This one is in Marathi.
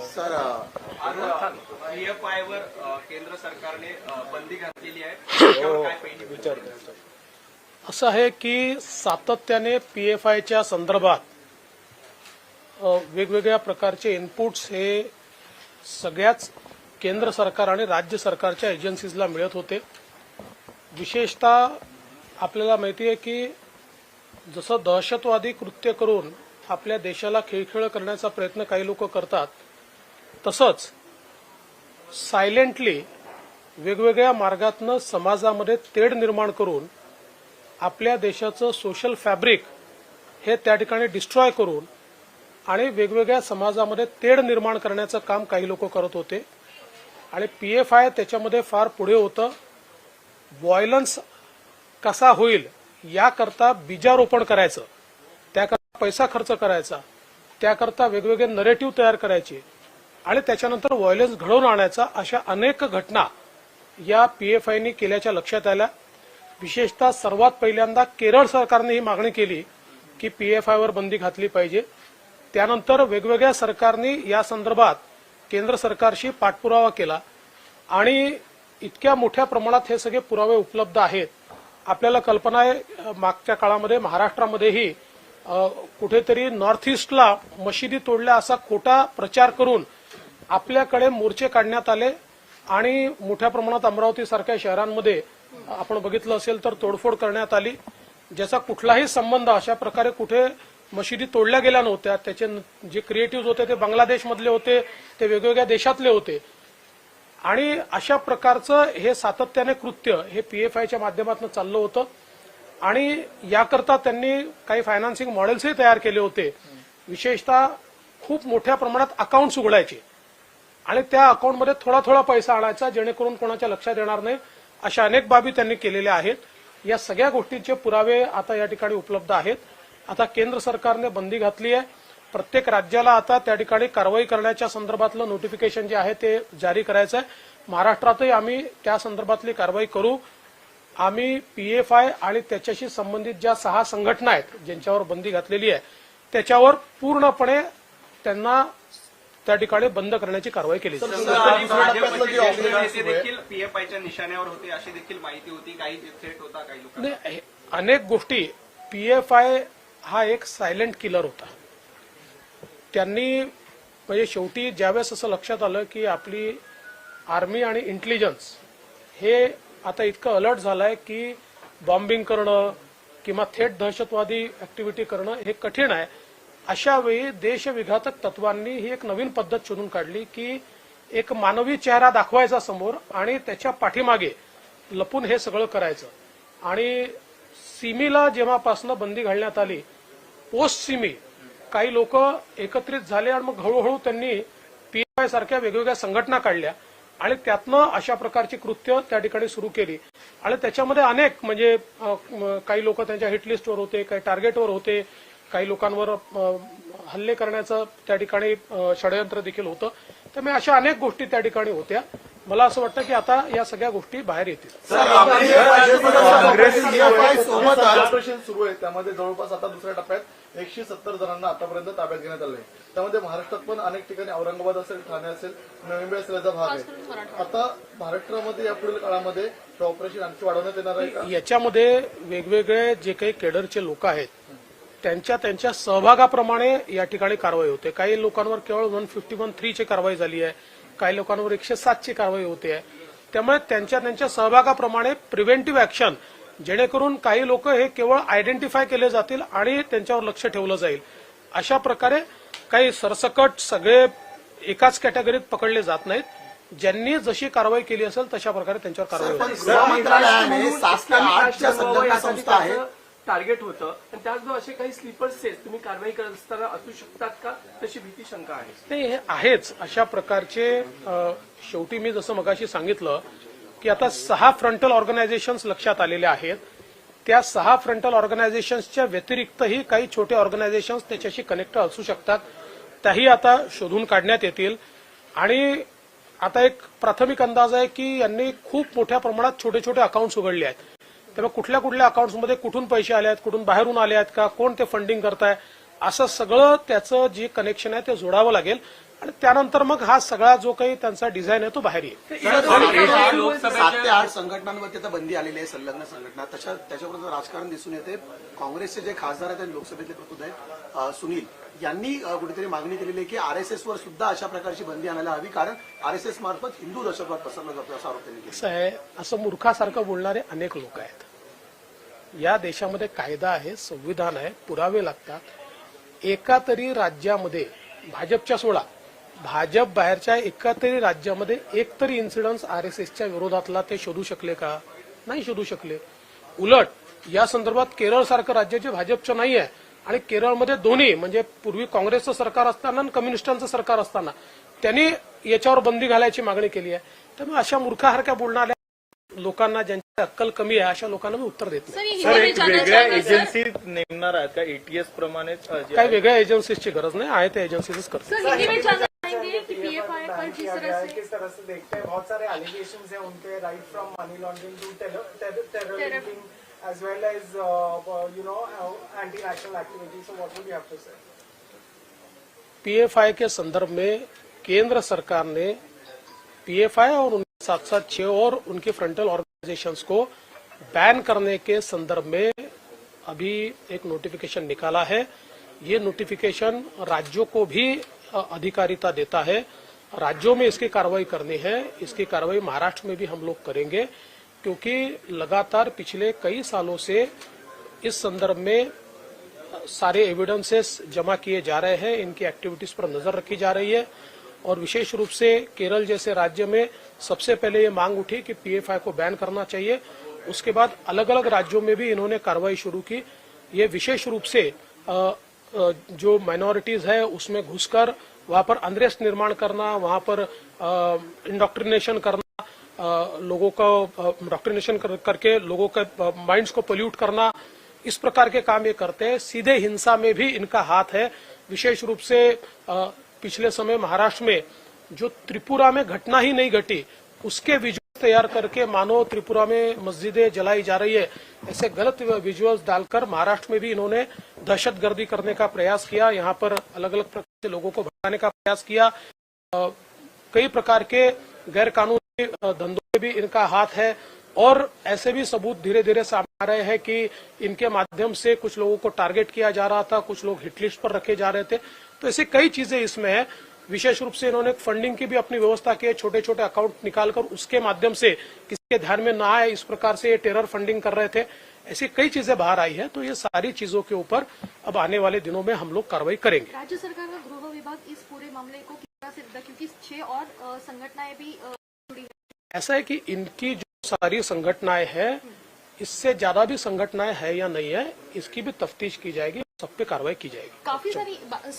सर PFI वर केंद्र सरकारने बंदी घातलेली आहे, त्याच्यावर काय पहिली विचार असं आहे की सातत्याने PFIच्या संदर्भात वेगवेगळ्या प्रकारचे इनपुट्स हे सगळ्याच केंद्र सरकार आणि राज्य सरकारच्या एजन्सीजला मिळत होते। विशेषतः आपल्याला माहिती आहे की जसं दहशतवादी कृत्य करून आपल्या देशाला खिळखिळ करण्याचा प्रयत्न काही लोक करतात, तसंच सायलेंटली वेगवेगळ्या मार्गातनं समाजामध्ये तेढ निर्माण करून आपल्या देशाचं सोशल फॅब्रिक हे त्या ठिकाणी डिस्ट्रॉय करून आणि वेगवेगळ्या समाजामध्ये तेढ निर्माण करण्याचं काम काही लोक करत होते। आणि PFI त्याच्यामध्ये फार पुढे होतं। व्हायलन्स कसा होईल याकरता बीजारोपण करायचं, त्याकरता पैसा खर्च करायचा, त्याकरता वेगवेगळे नरेटिव्ह तयार करायचे आणि त्याच्यानंतर व्हायलन्स घडवून आणायचा, अशा अनेक घटना या PFIनी केल्याच्या लक्षात आल्या। विशेषतः सर्वात पहिल्यांदा केरळ सरकारने ही मागणी केली की PFIवर बंदी घातली पाहिजे। त्यानंतर वेगवेगळ्या सरकारनी या संदर्भात केंद्र सरकारशी पाठपुरावा केला आणि इतक्या मोठ्या प्रमाणात हे सगळे पुरावे उपलब्ध आहेत। आपल्याला कल्पना आहे मागच्या काळामध्ये महाराष्ट्रामध्येही कुठेतरी नॉर्थ ईस्टला मशिदी तोडल्या असा खोटा प्रचार करून आपल्याकडे मोर्चे काढण्यात आले आणि मोठ्या प्रमाणात अमरावती सारख्या शहरांमध्ये आपण बघितलं असेल तर तोडफोड करण्यात आली, ज्याचा कुठलाही संबंध अशा प्रकारे कुठे मशिदी तोडल्या गेल्या नव्हत्या। त्याचे जे क्रिएटिव्ह होते ते बांगलादेशमधले होते, ते वेगवेगळ्या देशातले होते आणि अशा प्रकारचं हे सातत्याने कृत्य हे PFIच्या माध्यमातून चाललं होतं आणि याकरता त्यांनी काही फायनान्सिंग मॉडेल्सही तयार केले होते। विशेषतः खूप मोठ्या प्रमाणात अकाउंट्स उघडायचे आणि त्या अकाउंटमध्ये थोडा थोडा पैसा आणायचा जेणेकरून कोणाच्या लक्षात येणार नाही, अशा अनेक बाबी त्यांनी केलेल्या आहेत। या सगळ्या गोष्टींचे पुरावे आता या ठिकाणी उपलब्ध आहेत। आता केंद्र सरकारने बंदी घातली आहे। प्रत्येक राज्याला आता त्या ठिकाणी कारवाई करण्याच्या संदर्भातलं नोटिफिकेशन जे आहे ते जारी करायचं आहे। महाराष्ट्रातही आम्ही त्या संदर्भातली कारवाई करू। आम्ही PFI आणि त्याच्याशी संबंधित ज्या 6 संघटना आहेत ज्यांच्यावर बंदी घातलेली आहे त्याच्यावर पूर्णपणे त्यांना त्या ठिकाणी बंद करण्याची कारवाई केली जाईल। देखील PFIच्या निशाण्यावर होते अशी देखील माहिती होती, काही थ्रेट होता काही लोकांना। अनेक गोष्टी PFI हा एक सायलेंट किलर होता। त्यांनी म्हणजे शेवटी ज्यावेळेस असं लक्षात आलं की आपली आर्मी आणि इंटेलिजन्स हे आता इतकं अलर्ट झालंय की बॉम्बिंग करणं किंवा थेट दहशतवादी ऍक्टिव्हिटी करणं हे कठीण आहे, अशा वेळी देशविघातक तत्वांनी ही एक नवीन पद्धत शोधून काढली की एक मानवी चेहरा दाखवायचा समोर आणि त्याच्या पाठीमागे लपून हे सगळं करायचं। आणि सिमीला जेव्हापासून बंदी घालण्यात आली, पोस्ट सिमी काही लोक एकत्रित झाले आणि मग हळूहळू त्यांनी PFI सारख्या वेगवेगळ्या संघटना काढल्या आणि त्यातनं अशा प्रकारची कृत्य त्या ठिकाणी सुरू केली आणि त्याच्यामध्ये अनेक म्हणजे काही लोक त्यांच्या हिटलिस्टवर होते, काही टार्गेटवर होते, काही लोकांवर हल्ले करण्याचं त्या ठिकाणी षडयंत्र देखील होतं। त्यामुळे अशा अनेक गोष्टी त्या ठिकाणी होत्या। मला असं वाटतं की आता या सगळ्या गोष्टी बाहेर येतील। ऑपरेशन सुरू आहे, त्यामध्ये जवळपास आता दुसऱ्या टप्प्यात 170 जणांना आतापर्यंत ताब्यात घेण्यात आलंय। त्यामध्ये महाराष्ट्रात पण अनेक ठिकाणी औरंगाबाद असेल, ठाणे असेल, नवी मुंबई असेल याचा भाग आहे। आता महाराष्ट्रामध्ये यापुढील काळामध्ये हे ऑपरेशन आणखी वाढवण्यात येणार आहे का? याच्यामध्ये वेगवेगळे जे काही केडरचे लोक आहेत त्यांच्या सहभागाप्रमाणे या ठिकाणी कारवाई होते। काही लोकांवर केवळ 151(3) ची कारवाई झाली आहे, काही लोकांवर 107 ची कारवाई होते आहे। त्यामुळे त्यांच्या सहभागाप्रमाणे प्रिव्हेंटिव्ह ऍक्शन जेणेकरून काही लोक हे केवळ आयडेंटिफाय केले जातील आणि त्यांच्यावर लक्ष ठेवलं जाईल, अशा प्रकारे काही सरसकट सगळे एकाच कॅटेगरीत पकडले जात नाहीत। ज्यांनी जशी कारवाई केली असेल तशा प्रकारे त्यांच्यावर कारवाई होईल। गृहमंत्रालयाने 7 ते 8च्या संघटना संस्था आहेत टार्गेट होतं आणि त्याचबरोबर असे काही स्लीपर सेल्स तुम्ही कारवाई करत असताना असू शकतात का, तशी भीती शंका आहे? नाही, हे आहेच अशा प्रकारचे। शेवटी मी जसं मगाशी सांगितलं की आता 6 फ्रंटल ऑर्गनायझेशन्स लक्षात आलेले आहेत। त्या 6 फ्रंटल ऑर्गनायझेशन्सच्या व्यतिरिक्तही काही छोटे ऑर्गनायझेशन्स त्याच्याशी कनेक्ट असू शकतात, त्याही आता शोधून काढण्यात येतील। आणि आता एक प्राथमिक अंदाज आहे की यांनी खूप मोठ्या प्रमाणात छोटे छोटे अकाउंट्स उघडले आहेत। त्यामुळे कुठल्या कुठल्या अकाउंट्समध्ये कुठून पैसे आले आहेत, कुठून बाहेरून आले आहेत का, कोण ते फंडिंग करताय, असं सगळं त्याचं जे कनेक्शन आहे ते जोडावं लागेल आणि त्यानंतर मग हा सगळा जो काही त्यांचा डिझाईन आहे तो बाहेर येईल. 7 ते 8 संघटनांवरती आता बंदी आलेली आहे, संलग्न संघटना. त्याच्याबरोबर राजकारण दिसून येते. काँग्रेसचे जे खासदार आहेत आणि लोकसभेतले प्रतुद आहेत सुनील यांनी कुठेतरी मागणी केलेली आहे की आरएसएस वर सुद्धा अशा प्रकारची बंदी आणायला हवी, कारण आरएसएस मार्फत हिंदू दहशतवाद पसरला जातो असा आरोप त्यांनी केला. असं आहे, असं मूर्खासारखं बोलणारे अनेक लोक आहेत. या देशामध्ये कायदा आहे, संविधान आहे, पुरावे लागतात. एका तरी राज्यामध्ये भाजपच्या सोडा, भाजप बाहेरच्या एका तरी राज्यामध्ये एक तरी इन्सिडन्स आरएसएसच्या विरोधातला ते शोधू शकले का? नाही शोधू शकले. उलट या संदर्भात केरळ सारखं राज्य जे भाजपचं नाही आहे आणि केरळमध्ये दोन्ही म्हणजे पूर्वी काँग्रेसचं सरकार असताना आणि कम्युनिस्टांचं सरकार असताना त्यांनी याच्यावर बंदी घालायची मागणी केली आहे. त्यामुळे अशा मूर्खासारख्या बोलणाऱ्या लोकांना ज्यांची अक्कल कमी आहे अशा लोकांना मी उत्तर देत नाही. सर, एक वेगळ्या एजन्सी नेमणार आहेत का एटीएस प्रमाणेच काही वेगळ्या एजन्सीजची गरज नाही आहे, त्या एजन्सीच करतात. सर हिंदी में जानना चाहेंगे कि पीएफआई पर किस तरह से देखते हैं, बहुत सारे एलिगेशंस हैं उनके, right from money laundering to terrorism as well as anti-national activity. So what would you have to say? PFI के संदर्भ में केंद्र सरकार ने पीएफआई और उनके साथ साथ 6 और उनकी फ्रंटल ऑर्गेनाइजेशंस को बैन करने के संदर्भ में अभी एक नोटिफिकेशन निकाला है. ये नोटिफिकेशन राज्यों को भी अधिकारिता देता है. राज्यों में इसकी कार्रवाई करनी है. इसकी कार्रवाई महाराष्ट्र में भी हम लोग करेंगे, क्योंकि लगातार पिछले कई सालों से इस संदर्भ में सारे एविडेंसेस जमा किए जा रहे हैं. इनकी एक्टिविटीज पर नजर रखी जा रही है और विशेष रूप से केरल जैसे राज्य में सबसे पहले ये मांग उठी कि पीएफआई को बैन करना चाहिए. उसके बाद अलग अलग राज्यों में भी इन्होंने कार्रवाई शुरू की. ये विशेष रूप से जो माइनॉरिटीज है उसमें घुसकर वहां पर अनरेस्ट निर्माण करना, वहां पर इंडोक्ट्रिनेशन करना, लोगों का इंडोक्ट्रिनेशन करके लोगों के माइंड्स को पोल्यूट करना, इस प्रकार के काम ये करते हैं. सीधे हिंसा में भी इनका हाथ है. विशेष रूप से पिछले समय महाराष्ट्र में जो त्रिपुरा में घटना ही नहीं घटी उसके विजुअल्स तैयार करके मानो त्रिपुरा में मस्जिदें जलाई जा रही है, ऐसे गलत विजुअल्स डालकर महाराष्ट्र में भी इन्होंने दहशतगर्दी करने का प्रयास किया. यहाँ पर अलग अलग प्रकार से लोगों को भड़काने का प्रयास किया. कई प्रकार के गैर कानूनी धंधों में भी इनका हाथ है और ऐसे भी सबूत धीरे धीरे सामने आ रहे हैं कि इनके माध्यम से कुछ लोगों को टारगेट किया जा रहा था, कुछ लोग हिटलिस्ट पर रखे जा रहे थे. तो ऐसी कई चीजें इसमें है. विशेष रूप से इन्होंने फंडिंग की भी अपनी व्यवस्था की है. छोटे छोटे अकाउंट निकालकर उसके माध्यम से किसी के ध्यान में ना आए इस प्रकार से ये टेरर फंडिंग कर रहे थे. ऐसी कई चीजें बाहर आई है. तो ये सारी चीजों के ऊपर अब आने वाले दिनों में हम लोग कार्रवाई करेंगे. राज्य सरकार का गृह विभाग इस पूरे मामले को किस तरह से देखता है, क्योंकि 6 और संगठनाएं भी जुड़ी हैं. ऐसा है कि इनकी जो सारी संगठनाएं हैं, इससे ज्यादा भी संगठनाएं है या नहीं है, इसकी भी तफ्तीश की जाएगी, सब पे कार्रवाई की जाएगी. काफी सारी